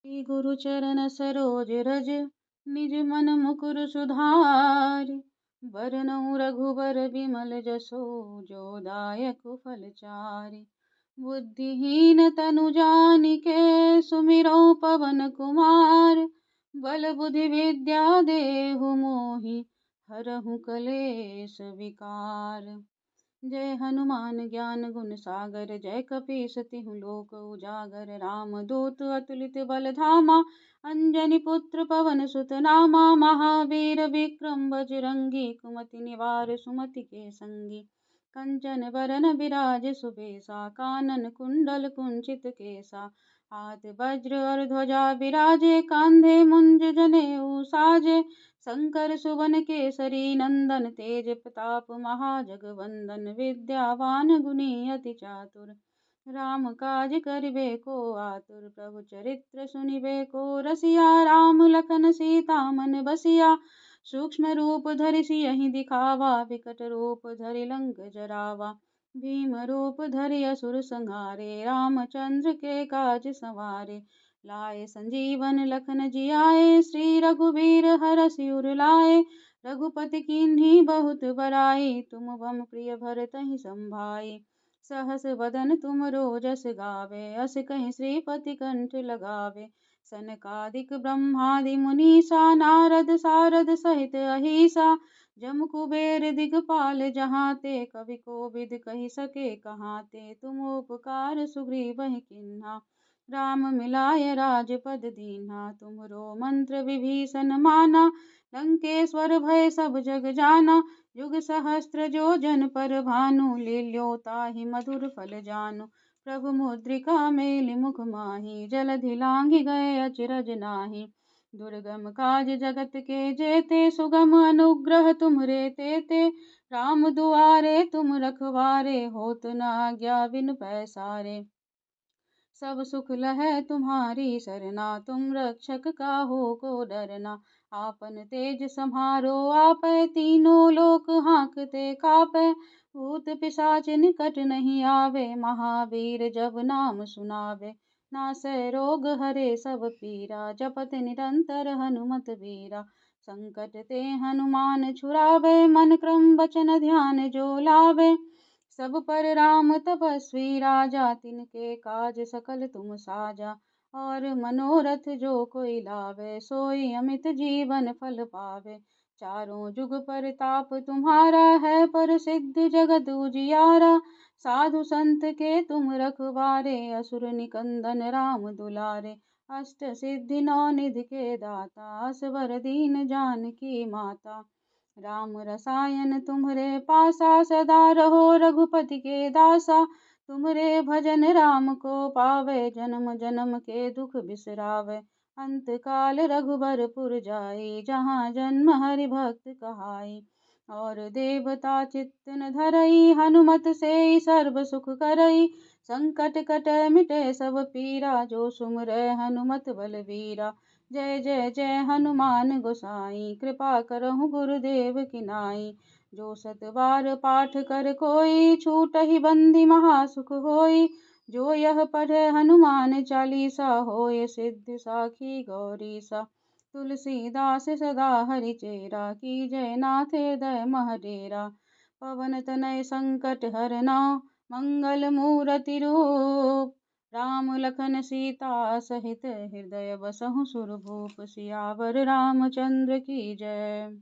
श्री गुरु चरण सरोज रज, निज मन मुकुर सुधारि। बरनउँ रघुबर विमल जसो, जो दायक फलचारि। बुद्धिहीन तनु जानिके, सुमिरौं पवन कुमार। बल बुद्धि विद्या देहु मोहि, हरहु कलेस विकार। जय हनुमान ज्ञान गुण सागर, जय कपीस तिहुँ लोक उजागर। राम दूत अतुलित बल धामा, अंजनी पुत्र पवन सुत नामा। महावीर विक्रम बजरंगी, कुमति निवार सुमति के संगी। कंचन बरन बिराज सुबेसा, कानन कुंडल कुंचित केसा। हाथ वज्र और ध्वजा विराजे, कांधे मुंज जनेऊ साजे। शंकर सुवन केसरी नंदन, तेज प्रताप महाजगवंदन। विद्यावान गुणी अति चातुर, राम काज करिबे को आतुर। प्रभु चरित्र सुनिबे को रसिया, राम लखन सीता मन बसिया। सूक्ष्म रूप धरि सियहि दिखावा, विकट रूप धरि लंक जरावा। भीम रूप धरि असुर संहारे, रामचंद्र के काज संवारे। लाए संजीवन लखन जियाए, श्री रघुवीर हरषि उर लाए। रघुपति कीन्ही बहुत बड़ाई, तुम मम प्रिय भरतहि संभाई। सहस वदन तुम रोजस गावे, अस कहि श्रीपति कंठ लगावे। सनकादिक ब्रह्मादि मुनीसा, नारद सारद सहित अहीसा। जम कुबेर दिगपाल जहाते, कवि कोविद कहि सके कहाते। तुम उपकार सुग्रीवहि कीन्हा, राम मिलाय राजपद दीन्हा। तुमरो मंत्र विभीषण माना, लंकेश्वर भय सब जग जाना। युग सहस्त्र जो जन पर भानु, लील्यो ताहि मधुर फल जानु। प्रभु मुद्रिका मेलि मुख माहि, जलधि लांघि गए अचरज नाहि। दुर्गम काज जगत के जेते, सुगम अनुग्रह तुमरे तेते। राम दुआरे तुम रखवारे, होत न आज्ञा बिनु पैसारे। सब सुख लहै तुम्हारी सरना, तुम रक्षक काहू को डरना। आपन तेज सम्हारो आपै, तीनों लोक हांकते कापै। भूत पिशाच निकट नहीं आवे, महावीर जब नाम सुनावे। नासै रोग हरे सब पीरा, जपत निरंतर हनुमत बीरा। संकट ते हनुमान छुड़ावे, मन क्रम वचन ध्यान जो लावे। सब पर राम तपस्वी राजा, तिनके काज सकल तुम साजा। और मनोरथ जो कोई लावे, सोई अमित जीवन फल पावे। चारों जुग परताप तुम्हारा है, प्रसिद्ध जगत उजियारा। साधु संत के तुम रखवारे, असुर निकंदन राम दुलारे। अष्ट सिद्धि नौ निधि के दाता, असवर दीन जानकी माता। राम रसायन तुम्हरे पासा, सदा रहो रघुपति के दासा। तुम्हरे भजन राम को पावे, जन्म जन्म के दुख बिसरावे। अंत काल रघुबरपुर जाई, जहाँ जन्म हरि भक्त कहाई। और देवता चित्त न धरई, हनुमत से सर्व सुख करई। संकट कटै मिटै सब पीरा, जो सुमरै हनुमत बलवीरा। जय जय जय हनुमान गोसाई, कृपा करहु गुरुदेव की नाई। जो सत बार पाठ कर कोई, छूटहि बंदी महासुख होई। जो यह पढ़े हनुमान चालीसा, होय सिद्धि साखी गौरीसा। तुलसीदास सदा हरिचेरा, की जय नाथ हृदय महडेरा। पवन तनय संकट हरना, मंगल मूरति रूप। राम लखन सीता सहित, हृदय बसहु सुरभूप। सियावर रामचंद्र की जय।